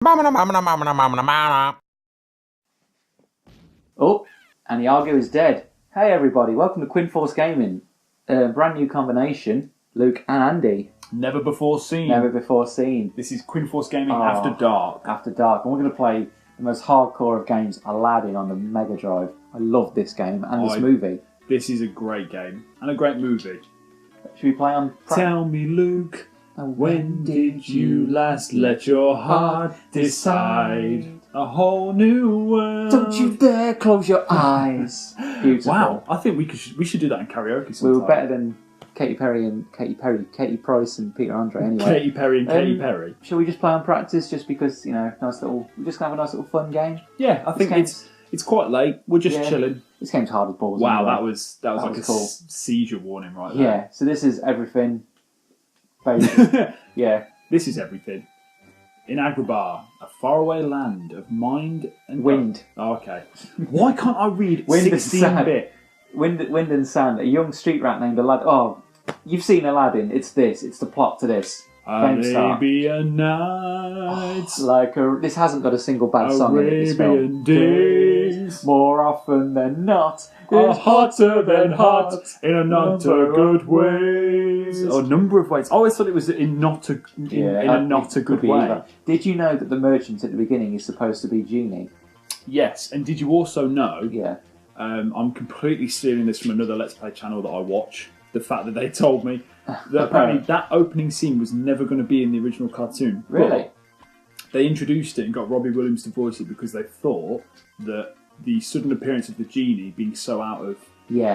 Oh, and Iago is dead. Hey everybody, welcome to Quinforce Gaming. Brand new combination, Luke and Andy. Never before seen. Never before seen. This is Quinforce Gaming After Dark. After Dark. And we're going to play the most hardcore of games, Aladdin on the Mega Drive. I love this game and this movie. This is a great game and a great movie. Should we play on... Tell me, Luke, when did you last let your heart decide? A whole new world. Don't you dare close your eyes. Beautiful. Wow, I think we should do that in karaoke sometime. We were better than Katy Price and Peter Andre anyway. Katy Perry and Katy Perry. Shall we just play on practice just because, you know, we're just going to have a nice little fun game? Yeah, I think it's quite late. We're just chilling. This game's hard as balls. Wow, anyway. that was like a cool seizure warning right there. Yeah, so this is everything. Yeah. This is everything. In Agrabah, a faraway land of mind and... Wind. Oh, okay. Why can't I read Wind 16-bit? Wind and sand. A young street rat named Aladdin. Oh, you've seen Aladdin. It's this. It's the plot to this. Arabian Nights. This hasn't got a single bad song in it, this film. Arabian Days. More often than not. Are hotter than hot in a not a good ways. Or a number of ways. I always thought it was in not a good way. Either. Did you know that the merchant at the beginning is supposed to be Genie? Yes, and did you also know? Yeah. I'm completely stealing this from another Let's Play channel that I watch. The fact that they told me that apparently that opening scene was never going to be in the original cartoon. Really? But they introduced it and got Robbie Williams to voice it because they thought that the sudden appearance of the genie being so out of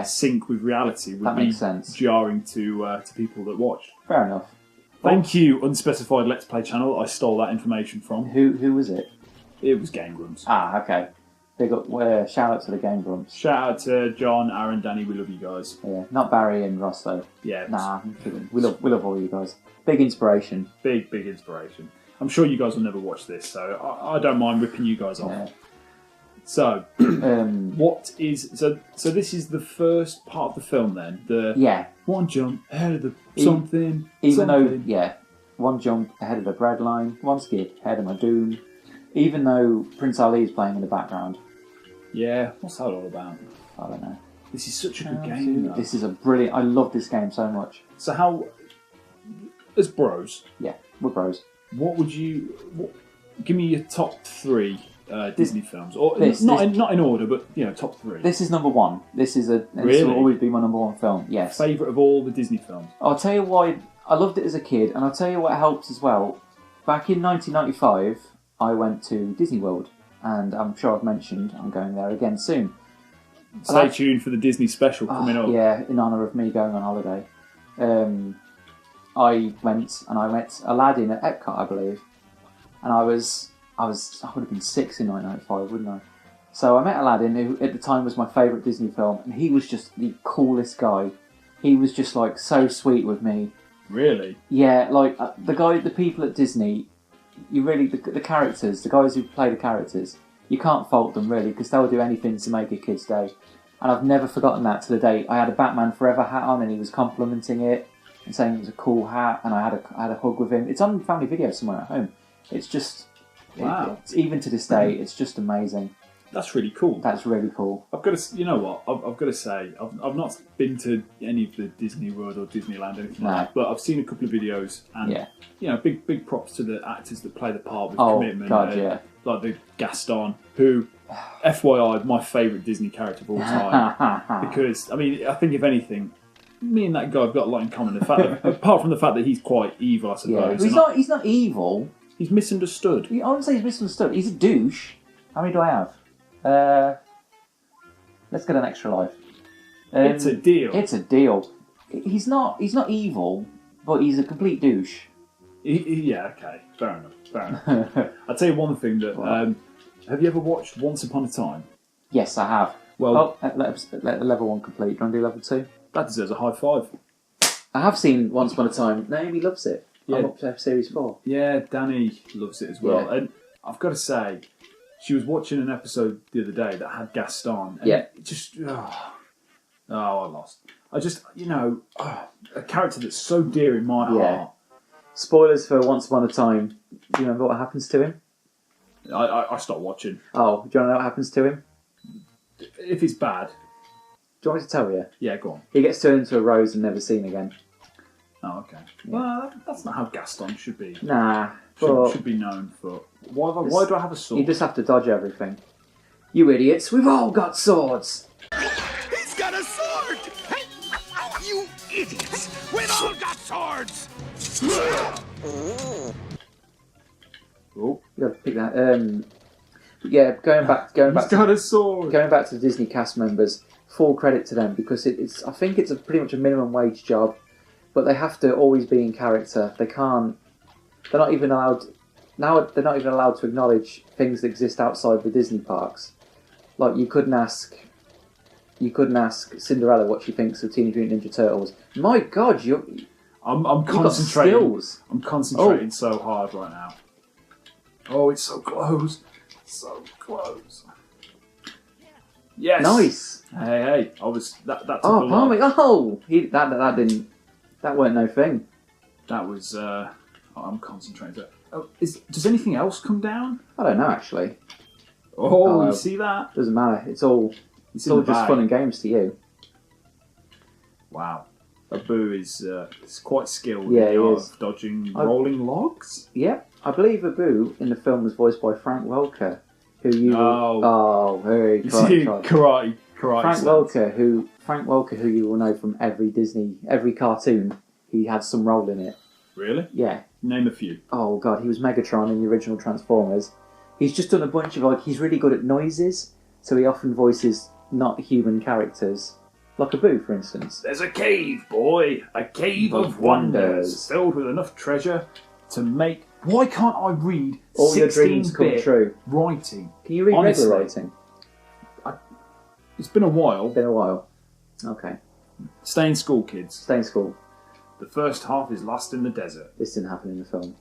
sync with reality would be jarring to people that watched. Fair enough. Thank you, unspecified Let's Play channel. I stole that information from. Who was it? It was Game Grumps. Ah, okay. They got shout out to the Game Grumps. Shout out to John, Aaron, Danny. We love you guys. Yeah, not Barry and Ross though. Yeah. Nah, I'm kidding. We love all you guys. Big inspiration. Big inspiration. I'm sure you guys will never watch this, so I don't mind ripping you guys off. Yeah. So, so this is the first part of the film then? One jump ahead of the something. One jump ahead of the bread line, one skip ahead of my doom. Even though Prince Ali is playing in the background. Yeah, what's that all about? I don't know. This is such a good game, though. This is a brilliant... I love this game so much. So how... As bros... Yeah, we're bros. What would you... give me your top 3 Disney films. Or not in order, but, you know, top 3. This is number 1. This will always be my number 1 film, yes. Favourite of all the Disney films? I'll tell you why... I loved it as a kid, and I'll tell you what helps as well. Back in 1995... I went to Disney World, and I'm sure I've mentioned I'm going there again soon. Stay tuned for the Disney special coming up. Yeah, in honour of me going on holiday. I went Aladdin at Epcot, I believe, and I would have been 6 in 1995, wouldn't I? So I met Aladdin, who at the time was my favourite Disney film, and he was just the coolest guy. He was just like so sweet with me. Really? Yeah, like the people at Disney. You really, the characters, the guys who play the characters, you can't fault them really because they'll do anything to make a kid's day. And I've never forgotten that to the day. I had a Batman Forever hat on and he was complimenting it and saying it was a cool hat, and I had a hug with him. It's on family video somewhere at home. It's just, wow. Even to this day, it's just amazing. That's really cool. That's really cool. I've got to, you know what? I've got to say, I've not been to any of the Disney World or Disneyland or anything like that, but I've seen a couple of videos, and you know, big props to the actors that play the part with commitment. God, yeah. Like the Gaston, who, FYI, my favourite Disney character of all time. Because I mean, I think if anything, me and that guy have got a lot in common. The fact that, apart from the fact that he's quite evil, I suppose. Yeah. He's not evil. He's misunderstood. I wouldn't say he's misunderstood. He's a douche. How many do I have? Let's get an extra life. It's a deal. It's a deal. He's not evil, but he's a complete douche. Yeah, okay. Fair enough. I'll tell you one thing that... have you ever watched Once Upon a Time? Yes, I have. Well, let level 1 complete. Do you want to do level 2? That deserves a high 5. I have seen Once Upon a Time. Naomi loves it. Yeah. I'm up to series 4. Yeah, Danny loves it as well. Yeah. And I've got to say... She was watching an episode the other day that had Gaston. And it just... I lost. I just, you know, a character that's so dear in my heart. Spoilers for Once Upon a Time. Do you remember what happens to him? I stopped watching. Oh, do you want to know what happens to him? If it's bad, Do you want me to tell you? yeah, go on. He gets turned into a rose and never seen again. Oh, okay. Well, that's not how Gaston should be. Nah. But Should be known for. Why do I have a sword? you just have to dodge everything. You idiots, we've all got swords! He's got a sword! You idiots! We've all got swords! Oh, You gotta pick that. But yeah, going back he's got a sword. going back to the Disney cast members, full credit to them because I think it's pretty much a minimum wage job, but they have to always be in character. They can't. They're not even allowed. Now they're not even allowed to acknowledge things that exist outside the Disney parks. Like you couldn't ask Cinderella what she thinks of Teenage Mutant Ninja Turtles. My God, I'm concentrating. Skills. I'm concentrating so hard right now. Oh, it's so close. So close. Yes. Nice. Hey. I was that took a Oh, lot. Palmy. Oh, that weren't no thing. That was. I'm concentrating. Oh, does anything else come down? I don't know actually. Oh, you see that? Doesn't matter. It's all It's just fun and games to you. Wow. Abu is quite skilled Yeah, in he the art is. of dodging rolling logs. Yep, I believe Abu in the film was voiced by Frank Welker, who you very You see, karate. Frank Welker, who you will know from every cartoon. He had some role in it. Really? Yeah. Name a few. Oh God, he was Megatron in the original Transformers. He's just done a bunch of he's really good at noises, so he often voices not human characters. Like Abu, for instance. There's a cave, boy. A cave of wonders. Filled with enough treasure to make... Why can't I read All your dreams come true. Writing? Can you read Honestly, regular writing? It's been a while. Been a while. Okay. Stay in school, kids. Stay in school. The first half is lost in the desert. This didn't happen in the film.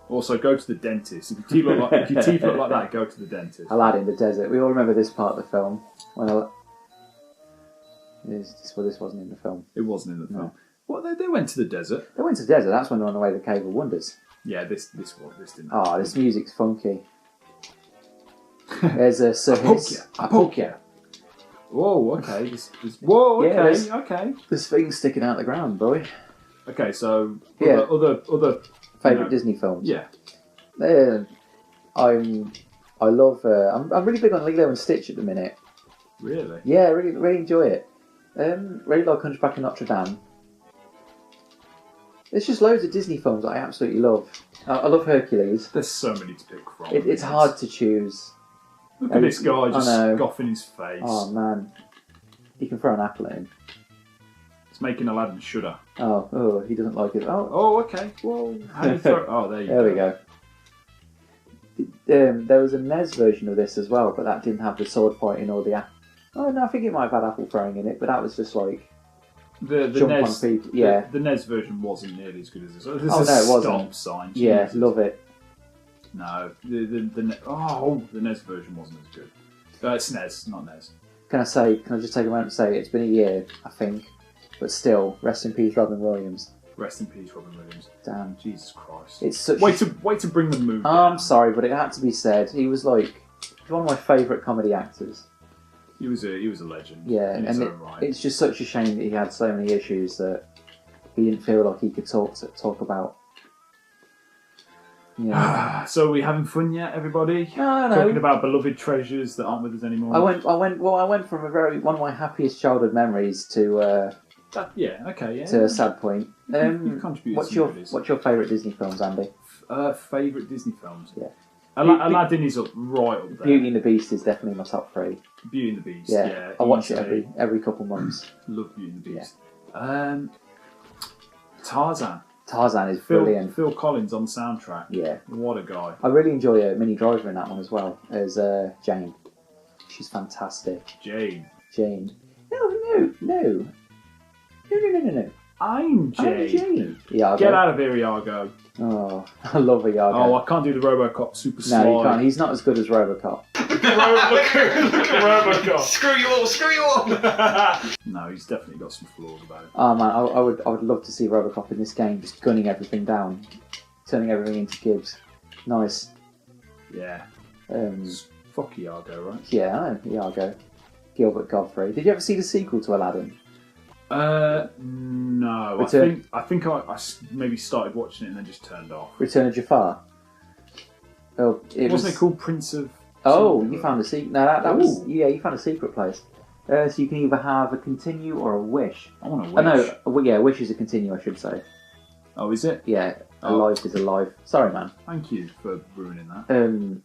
Also, go to the dentist. If your teeth look like that, go to the dentist. Aladdin, the desert. We all remember this part of the film. This wasn't in the film. It wasn't in the film. No. Well, they went to the desert. They went to the desert. That's when they're on the way to the Cave of Wonders. Yeah, this didn't. Oh, this music's funky. There's a Sir Hiss. I poke ya. Whoa, okay. Whoa, okay, Yeah, okay. There's things sticking out the ground, boy. Okay, so Yeah. other Favourite Disney films? Yeah. I love. I'm really big on Lilo and Stitch at the minute. Really? Yeah, really enjoy it. Really like Hunchback of Notre Dame. There's just loads of Disney films that I absolutely love. I love Hercules. There's so many to pick from. It's hard to choose. Look at this guy just I know. scoffing his face. Oh man, you can throw an apple at him. It's making Aladdin shudder. Oh, he doesn't like it. Oh, okay. Well, how do you throw? Oh, there you go. There we go. There was a NES version of this as well, but that didn't have the sword fighting or the. Oh no, I think it might have had apple throwing in it, but that was just like the jump NES. on people. Yeah. The NES version wasn't nearly as good as this. This Oh, is no, it wasn't. Stomp sign. Yeah, Jesus. love it. No, the NES version wasn't as good. It's NES, not NES. Can I just take a moment to say it's been a year, I think, but still, rest in peace, Robin Williams. Rest in peace, Robin Williams. Damn. Jesus Christ. It's such. Way to bring the mood. I'm sorry, but it had to be said. He was one of my favourite comedy actors. He was a legend. Yeah, in his and own right. it's just such a shame that he had so many issues that he didn't feel like he could talk about. Yeah. So are we having fun yet, everybody? No. Talking about beloved treasures that aren't with us anymore. I went from one of my happiest childhood memories to to a sad point. You've contributed What's some your goodies. favourite Disney films, Andy? Favourite Disney films? Yeah. Aladdin is right up there. Beauty and the Beast is definitely my top 3. Beauty and the Beast. Yeah, Yeah, I watch it easily. every couple months. Love Beauty and the Beast. Tarzan. Tarzan is brilliant. Phil Collins on the soundtrack. Yeah. What a guy. I really enjoy Minnie Driver in that one as well as Jane. She's fantastic. Jane. No. I'm Jane. Iago. Get out of here, Iago. Oh, I love Iago. Oh, I can't do the RoboCop super slide. No, you can't. He's not as good as RoboCop. Look at RoboCop. Screw you all! No, he's definitely got some flaws about it. Oh man, I would love to see RoboCop in this game, just gunning everything down, turning everything into Gibbs. Nice. Yeah. Fuck Iago, right? Yeah, I know, Iago. Gilbert Godfrey. Did you ever see the sequel to Aladdin? No. I think I maybe started watching it and then just turned off. Return of Jafar. Oh, Wasn't it called Prince of... Oh, Silver? you found a secret. No, that was... Yeah, you found a secret place. So you can either have a continue or a wish. I want a wish. Oh, no, yeah, wish is a continue, I should say. Oh, is it? Yeah, a life is a life. Sorry, man. Thank you for ruining that.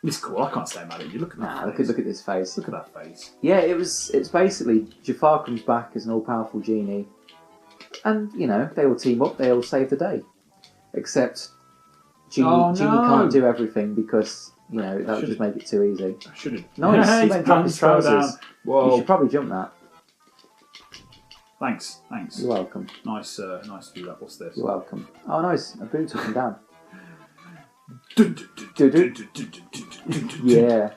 It's cool. I can't say I'm mad at you. Look at that face. Look at this face. Look at that face. Yeah, it's basically Jafar comes back as an all-powerful genie, and they all team up. They all save the day, except Genie can't do everything because that would just make it too easy. I should have. Nice. He dropped his trousers. Whoa. You should probably jump that. Thanks. You're welcome. Nice to do that. What's this? You're welcome. Oh, nice. A boot took him down. Yeah.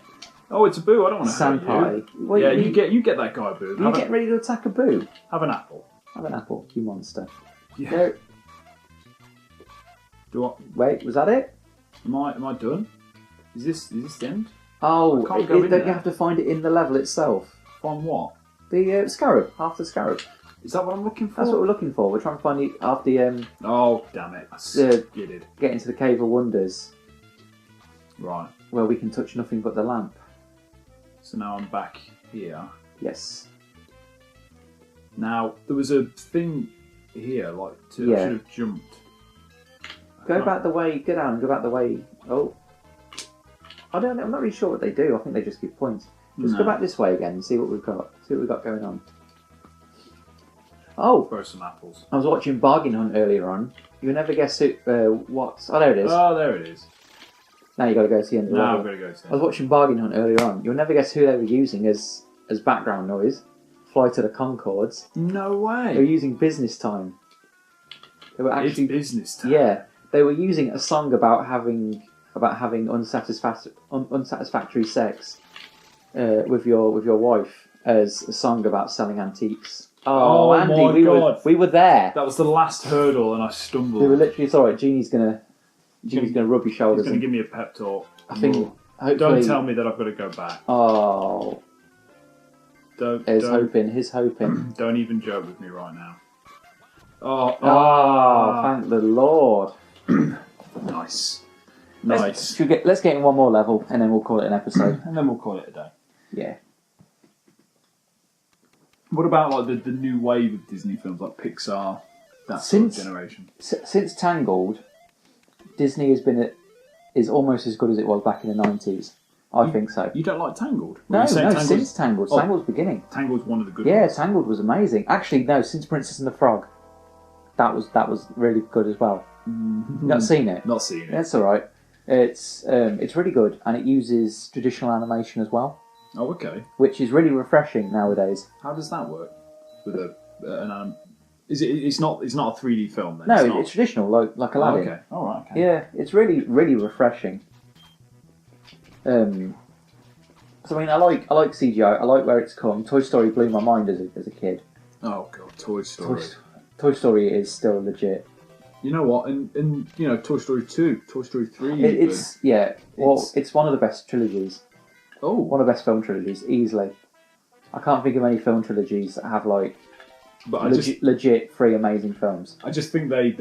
Oh, it's a boo. I don't want to Sand hurt party. you. Well, yeah, you get that guy, boo. You get ready to attack a boo. Have an apple. Have an apple, you monster. Yeah. There. Wait, was that it? Am I done? Is this the end? Oh, I can't go in don't you there. have to find it in the level itself? Find what? The scarab, half the scarab. Is that what I'm looking for? That's what we're looking for. We're trying to find it after Oh, damn it! I skidded. Get into the Cave of Wonders. Right. Where we can touch nothing but the lamp. So now I'm back here. Yes. Now there was a thing here, I should have jumped. Go back the way. Go down. Go back the way. Oh. I don't know. I'm not really sure what they do. I think they just give points. Just go back this way again and see what we've got. See what we've got going on. Oh. Throw some apples. I was watching Bargain Hunt earlier on. You'll never guess what. Oh, there it is. Oh, there it is. Now you got to go to the end of the level. I've got to go to I was watching Bargain Hunt earlier on. You'll never guess who they were using as background noise. Flight of the Conchords. No way. They were using Business Time. They were actually it's business time. Yeah, they were using a song about having unsatisfactory sex with your wife as a song about selling antiques. Oh, Andy, my God. we were there. That was the last hurdle, and I stumbled. We were literally. It's alright. Genie's gonna rub your shoulders. He's gonna give me a pep talk. I think. Hopefully, don't tell me that I've got to go back. Oh. He's hoping. Don't even joke with me right now. Oh, thank the Lord. Nice. Let's get in one more level and then we'll call it an episode. And then we'll call it a day. Yeah. What about like the new wave of Disney films like Pixar? That sort of generation. Since Tangled, Disney is almost as good as it was back in the 90s. I think so. You don't like Tangled? No, since Tangled. Tangled's beginning. Tangled's one of the good ones. Yeah, Tangled was amazing. Actually, no, since Princess and the Frog. That was really good as well. Mm-hmm. Not seen it? Not seen it. That's alright. It's really good and it uses traditional animation as well. Oh, okay. Which is really refreshing nowadays. How does that work? With it's not a 3D film then? No, it's traditional, like Aladdin. Oh, okay. Alright, okay. Yeah, it's really, really refreshing. So I mean, I like CGI. I like where it's come. Toy Story blew my mind as a kid. Oh god, Toy Story. Toy Story is still legit. You know what? And Toy Story 2, Toy Story 3. It's one of the best trilogies. Oh, one of the best film trilogies, easily. I can't think of any film trilogies that have legit three amazing films. I just think they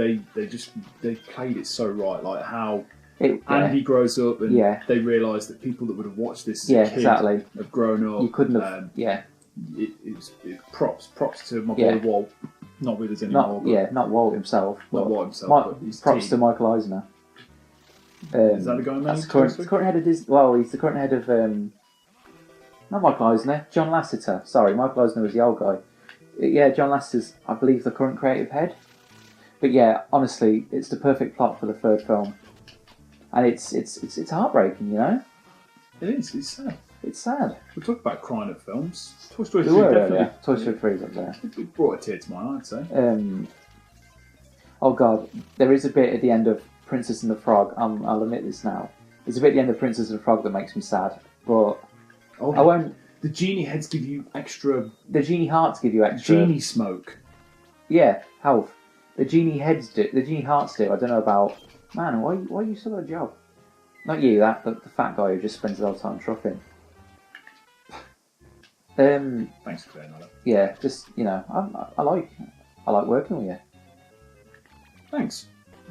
played it so right, like how Andy grows up and they realise that people that would have watched this as a kid have grown up. You couldn't have, It's props to my boy Walt, not with us anymore. Not Walt himself. Not Walt himself, but his props team. to Michael Eisner. Is that the guy? That's the current head of Disney. Well, he's the current head of not Michael Eisner, John Lasseter. Sorry, Michael Eisner was the old guy. Yeah, John Lasseter's, I believe, the current creative head. But yeah, honestly, it's the perfect plot for the third film, and it's heartbreaking, you know. It is. It's sad. It's sad. We talk about crying at films. Toy Story 3 definitely. Yeah. Toy Story 3 is up there. It brought a tear to my eye, I'd say. Oh god, there is a bit at the end of Princess and the Frog. I'll admit this now. There's a bit at the end of Princess and the Frog that makes me sad, but I won't. The genie heads give you extra. The genie hearts give you extra. Genie smoke. Yeah, health. The genie heads do. The genie hearts do. I don't know about. Man, why are you still at a job? Not you, the fat guy who just spends his whole time truffing. Thanks for clearing that up. Yeah, just I like working with you. Thanks.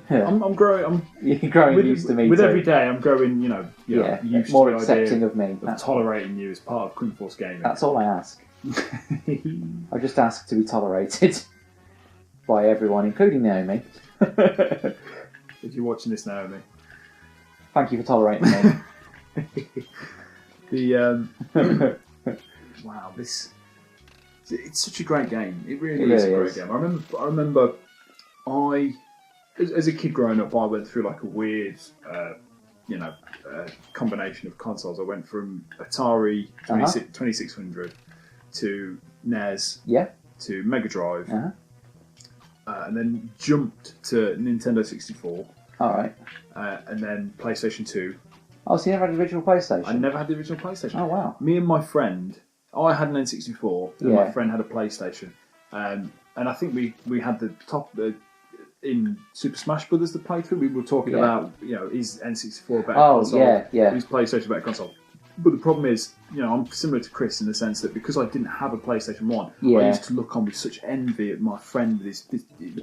Yeah. I'm growing. You're growing used to me with too. every day. I'm growing. Used more to the accepting idea of me. of tolerating you as part of Quinforce gaming. That's all I ask. I just ask to be tolerated by everyone, including Naomi. If you're watching this, Naomi, thank you for tolerating me. Wow, it's such a great game. It really is a great game. I remember, as a kid growing up, I went through like a weird, combination of consoles. I went from Atari 2600 to NES, to Mega Drive, and then jumped to Nintendo 64. All right. And then PlayStation 2. Oh, so you never had the original PlayStation? I never had the original PlayStation. Oh, wow. Me and my friend, I had an N64, and my friend had a PlayStation. And I think we had the top... in Super Smash Brothers, the playthrough, we were talking about, is N64 a better console? Is PlayStation a better console? But the problem is, I'm similar to Chris in the sense that because I didn't have a PlayStation 1, I used to look on with such envy at my friend with his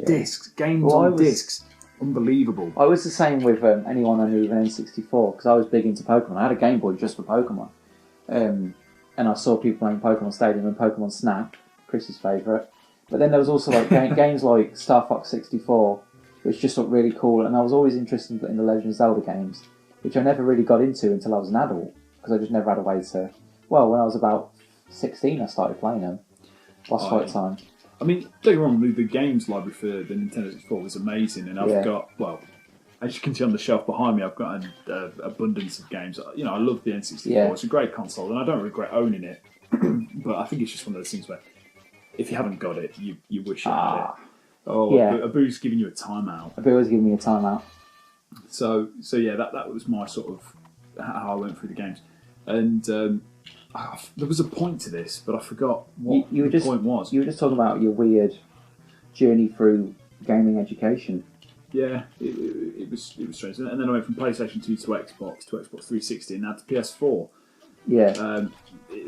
discs, games on discs. Unbelievable. I was the same with anyone I knew with an N64 because I was big into Pokemon. I had a Game Boy just for Pokemon. And I saw people playing Pokemon Stadium and Pokemon Snap, Chris's favourite. But then there was also like games like Star Fox 64, which just looked really cool. And I was always interested in the Legend of Zelda games, which I never really got into until I was an adult because I just never had a way to... Well, when I was about 16, I started playing them. Boss fight time. I mean, don't get me wrong, the games library for the Nintendo 64 was amazing, and I've got, as you can see on the shelf behind me, I've got an abundance of games. I love the N64. Yeah. It's a great console, and I don't regret owning it. But I think it's just one of those things where if you haven't got it, you wish you had it. Oh, yeah. Abu's giving you a timeout. Abu was giving me a timeout. So yeah, that was my sort of how I went through the games, and there was a point to this, but I forgot what the point was. You were just talking about your weird journey through gaming education. Yeah, it was strange, and then I went from PlayStation 2 to Xbox 360, and now to PS4. Yeah.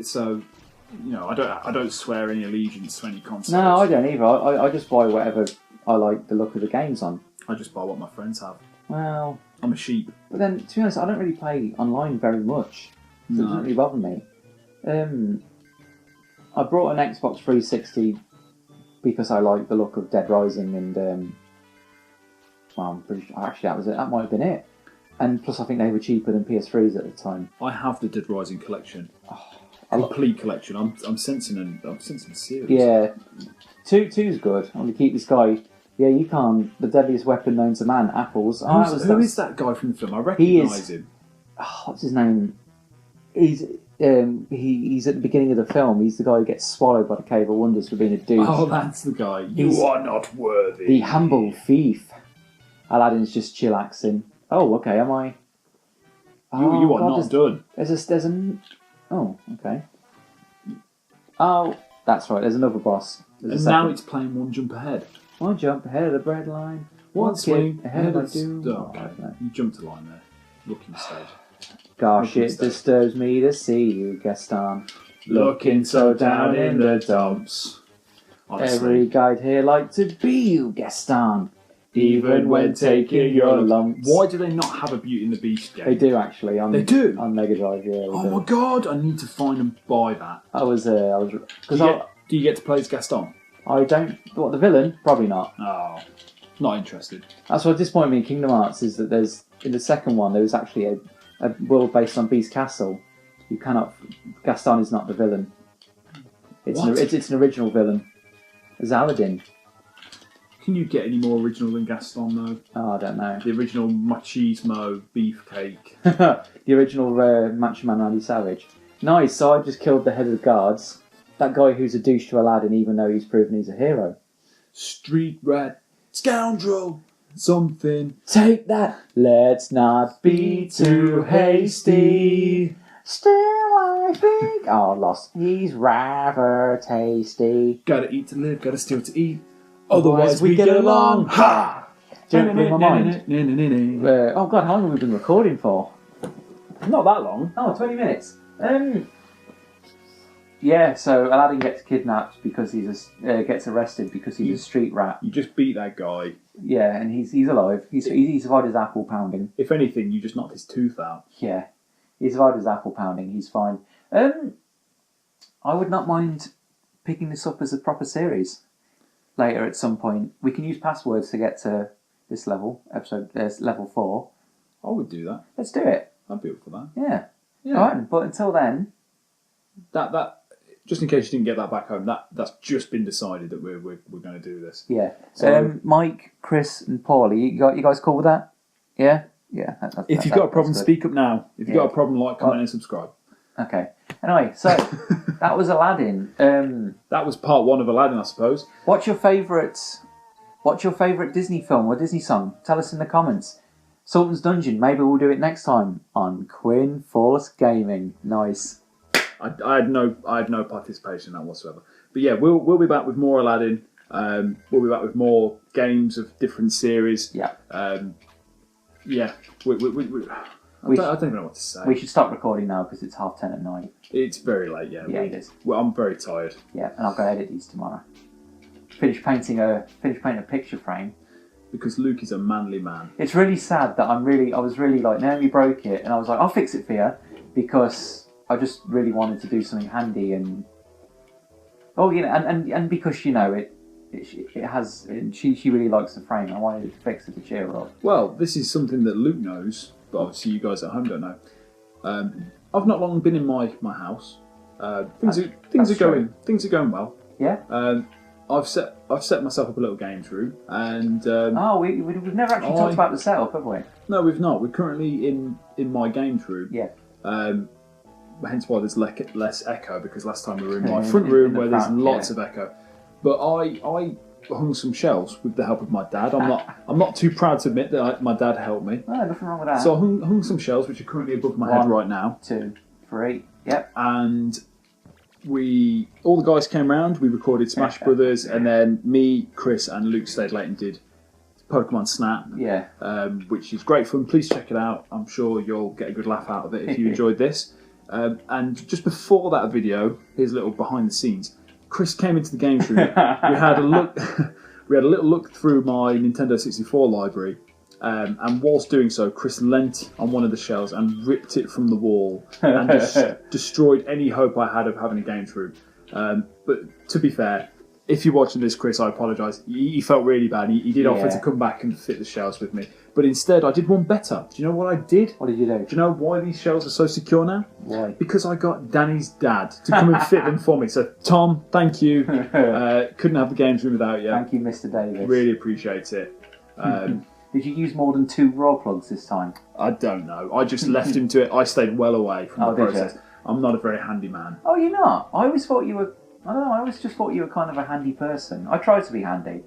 So. I don't swear any allegiance to any consoles. No, I don't either. I just buy whatever I like the look of the games on. I just buy what my friends have. Well... I'm a sheep. But then, to be honest, I don't really play online very much. So it doesn't really bother me. I brought an Xbox 360 because I like the look of Dead Rising and... well, I'm pretty sure... Actually, that was it. That might have been it. And plus, I think they were cheaper than PS3s at the time. I have the Dead Rising collection. Complete collection. I'm sensing the series. Yeah, two's good. I'm gonna keep this guy. Yeah, you can't. The deadliest weapon known to man, apples. Who is that guy from the film? I recognise him. What's his name? He's at the beginning of the film. He's the guy who gets swallowed by the Cave of Wonders for being a douche. Oh, that's the guy. You are not worthy. The humble thief. Aladdin's just chillaxing. Oh, okay. Am I? You are not done. There's a. Oh, okay. Oh, that's right. There's another boss. And now it's playing One Jump Ahead. One jump ahead of the bread line. One swing ahead of the doom. Oh, okay. You jumped a line there. Looking stage. Gosh, it disturbs me to see you, Gaston. Looking so down in the dumps. Honestly. Every guide here like to be you, Gaston. Even when taking your lumps. Why do they not have a Beauty and the Beast game? They do actually. They do? On Mega Drive, yeah. Oh my god, I need to find and buy that. Do you get to play as Gaston? I don't... What, the villain? Probably not. Oh, not interested. That's what disappointed me in Kingdom Hearts is that there's... In the second one, there was actually a world based on Beast Castle. You cannot... Gaston is not the villain. It's an original villain. It's Aladdin. Can you get any more original than Gaston, though? Oh, I don't know. The original machismo beefcake. The original Macho Man Randy Savage. Nice, so I just killed the head of the guards. That guy who's a douche to Aladdin, even though he's proven he's a hero. Street rat, scoundrel, something. Take that. Let's not be too hasty. Still I think... Oh, lost. He's rather tasty. Gotta eat to live, gotta steal to eat. Otherwise we get along. Ha! Do you know my mind? Oh God, how long have we been recording for? Not that long. Oh, 20 minutes. Yeah, so Aladdin gets kidnapped because gets arrested because he's a street rat. You just beat that guy. Yeah, and he's alive. He survived his apple pounding. If anything, you just knocked his tooth out. Yeah, he survived his apple pounding. He's fine. I would not mind picking this up as a proper series later at some point. We can use passwords to get to this level, level 4. I would do that. Let's do it. I'd be up for that. Yeah. All right, but until then... That just in case you didn't get that back home, that's just been decided that we're going to do this. Yeah. So, Mike, Chris and Paulie, you guys cool with that? Yeah? Yeah. If you've got a problem, speak up now. If you've got a problem, like, comment and subscribe. Okay. Anyway, so that was Aladdin. That was part 1 of Aladdin, I suppose. What's your favourite Disney film or Disney song? Tell us in the comments. Sultan's Dungeon. Maybe we'll do it next time on Quinforce Gaming. Nice. I had no participation in that whatsoever. But yeah, we'll be back with more Aladdin. We'll be back with more games of different series. Yeah. Yeah. I don't even know what to say. We should stop recording now because it's 10:30 at night. It's very late. Yeah. Yeah, it is. Well, I'm very tired. Yeah, and I'll go edit these tomorrow. Finish painting a picture frame. Because Luke is a manly man. It's really sad that I was really like, Naomi broke it, and I was like, I'll fix it for you because I just really wanted to do something handy and and because she really likes the frame. I wanted to fix it to cheer her up. Well, this is something that Luke knows, but obviously you guys at home don't know. I've not long been in my house. Things are going well. Yeah. I've set myself up a little games room, and we've never actually talked about the setup, have we? No, we've not. We're currently in my games room. Yeah. Hence why there's less echo, because last time we were in my front room where there's lots of echo. But I hung some shelves with the help of my dad. I'm not too proud to admit that my dad helped me. No, nothing wrong with that. So I hung some shelves which are currently above my head right now. 2, 3, yep. And all the guys came round. We recorded Smash Brothers, and then me, Chris, and Luke stayed late and did Pokemon Snap. Yeah. Which is great fun. Please check it out. I'm sure you'll get a good laugh out of it if you enjoyed this. And just before that video, here's a little behind the scenes. Chris came into the games room. We had a little look through my Nintendo 64 library, and whilst doing so, Chris leant on one of the shelves and ripped it from the wall and just destroyed any hope I had of having a games room. But to be fair, if you're watching this, Chris, I apologise. He felt really bad. He did offer to come back and fit the shelves with me. But instead, I did one better. Do you know what I did? What did you do? Do you know why these shelves are so secure now? Why? Because I got Danny's dad to come and fit them for me. So, Tom, thank you. Couldn't have the games room without you. Thank you, Mr. Davis. Really appreciate it. Did you use more than 2 raw plugs this time? I don't know. I just left him to it. I stayed well away from the process. You? I'm not a very handy man. Oh, you're not? I always thought you were... I don't know, I always just thought you were kind of a handy person. I try to be handy.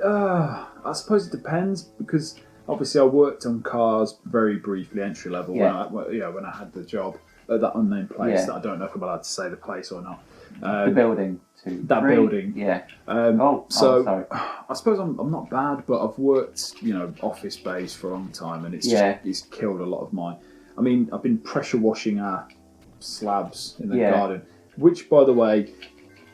I suppose it depends, because obviously I worked on cars very briefly, entry level, when I had the job at that unnamed place. That I don't know if I'm allowed to say the place or not. The building, too. That building. Yeah. Sorry. I suppose I'm not bad, but I've worked, office space for a long time, and it's killed a lot of my... I mean, I've been pressure washing our slabs in the garden, which, by the way...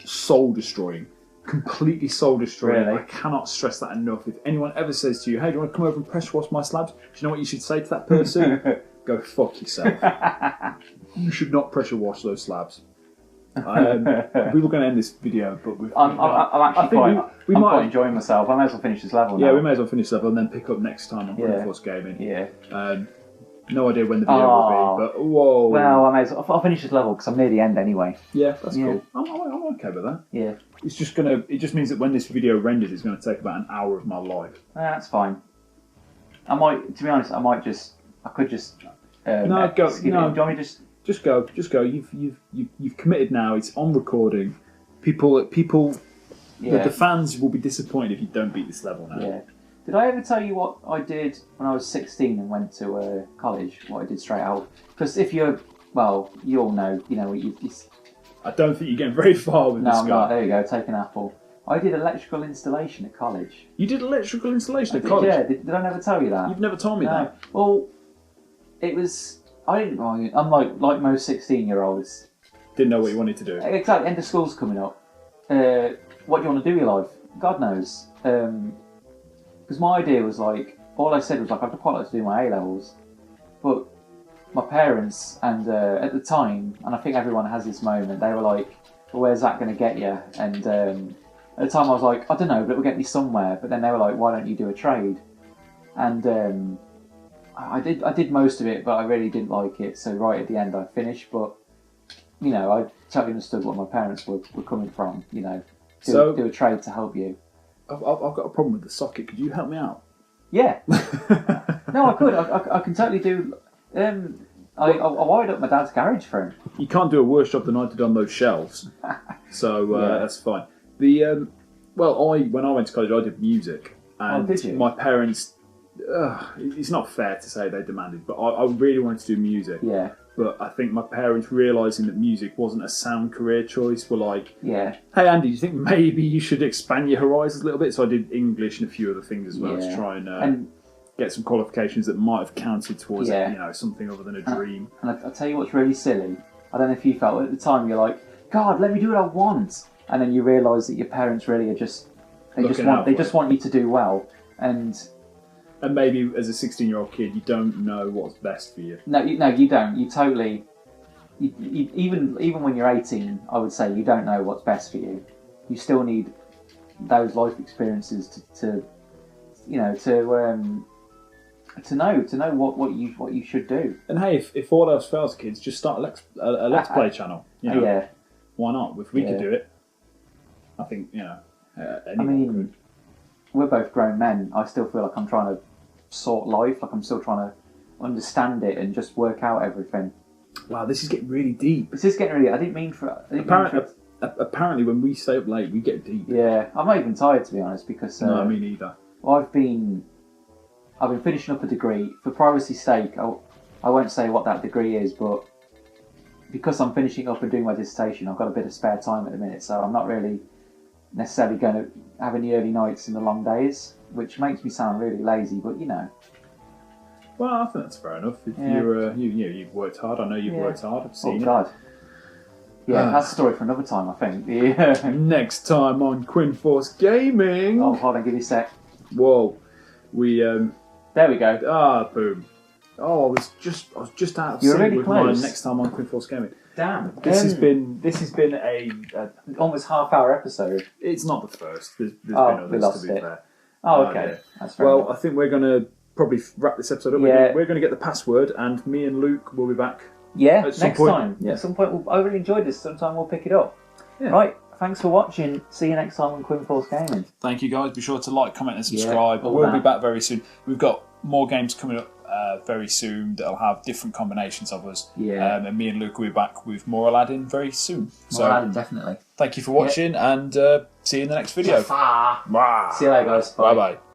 soul destroying, completely soul destroying. Really? I cannot stress that enough. If anyone ever says to you, "Hey, do you want to come over and pressure wash my slabs?" Do you know what you should say to that person? Go fuck yourself. You should not pressure wash those slabs. We were going to end this video, but I'm quite enjoying myself. I may as well finish this level now. Yeah, we may as well finish this level and then pick up next time on Quinforce Gaming. Yeah. No idea when the video will be, but whoa. Well, I'll finish this level because I'm near the end anyway. Yeah, that's cool. I'm okay with that. Yeah. It just means that when this video renders, it's going to take about an hour of my life. That's fine. To be honest, I could just. No, go. Skip no, it. Do you want me to just go. You've committed now. It's on recording. People. The fans will be disappointed if you don't beat this level now. Yeah. Did I ever tell you what I did when I was 16 and went to college? What I did straight out? Because you all know, I don't think you're getting very far with this guy. No, I'm not. There you go. Take an apple. I did electrical installation at college. You did electrical installation at college? Yeah. Did I never tell you that? You've never told me that. Well, it was. I didn't. I'm like most 16-year-olds. Didn't know what you wanted to do. Exactly. End of school's coming up. What do you want to do with your life? God knows. Because my idea was like, all I said was like, I'd quite like to do my A levels, but my parents and at the time, and I think everyone has this moment, they were like, well, where's that going to get you? And at the time I was like, I don't know, but it will get me somewhere. But then they were like, why don't you do a trade? And I did most of it, but I really didn't like it. So right at the end I finished, but you know, I totally understood what my parents were coming from. You know, do a trade to help you. I've got a problem with the socket. Could you help me out? Yeah. No, I could. I can totally do. I wired up my dad's garage for him. You can't do a worse job than I did on those shelves, so that's fine. When I went to college, I did music, and did you? My parents. It's not fair to say they demanded, but I really wanted to do music. Yeah. But I think my parents, realising that music wasn't a sound career choice, were like, yeah. Hey Andy, do you think maybe you should expand your horizons a little bit? So I did English and a few other things as well to try and get some qualifications that might have counted towards something other than a dream. And I'll tell you what's really silly. I don't know if you felt at the time, you're like, God, let me do what I want. And then you realise that your parents really are just want you to do well. And maybe as a 16-year-old kid, you don't know what's best for you. No, you don't. You totally. Even when you're 18, I would say you don't know what's best for you. You still need those life experiences to know what you should do. And hey, if all else fails, kids, just start a let's play channel. You know? Yeah. Why not? If we could do it, I think anyone could. We're both grown men. I still feel like I'm trying to sort life. Like I'm still trying to understand it and just work out everything. Wow, this is getting really deep. This is getting really. I didn't mean for. Apparently, when we stay up late, we get deep. Yeah, I'm not even tired to be honest because. No, me neither. I've been finishing up a degree. For privacy's sake, I won't say what that degree is, but because I'm finishing up and doing my dissertation, I've got a bit of spare time at the minute, so I'm not really necessarily going to have any early nights and the long days, which makes me sound really lazy, but you know. Well, I think that's fair enough. If you've worked hard. I know you've worked hard. I've seen it. Oh God. Yeah, that's a story for another time, I think. Yeah. Next time on Quinforce Gaming. Oh, hold on, give me a sec. Whoa, There we go. Boom. Oh, I was just out of You're sync really with close. my next time on Quinforce Gaming. Damn. This has been a almost half-hour episode. It's not the first. There's been we others, lost to be it. fair. Oh, okay. Yeah. That's fair enough. I think we're going to probably wrap this episode up. Yeah. We're going to get the password, and me and Luke will be back. Yeah, at some next point. time. Yeah. At some point, I really enjoyed this. Sometime we'll pick it up. Yeah. Right, thanks for watching. See you next time on Quinforce Gaming. Thank you, guys. Be sure to like, comment, and subscribe. Yeah, we'll be back very soon. We've got more games coming up very soon that'll have different combinations of us. Yeah. And me and Luke will be back with more Aladdin very soon. More Aladdin, definitely. Thank you for watching, and see you in the next video. See you later, guys. Bye bye.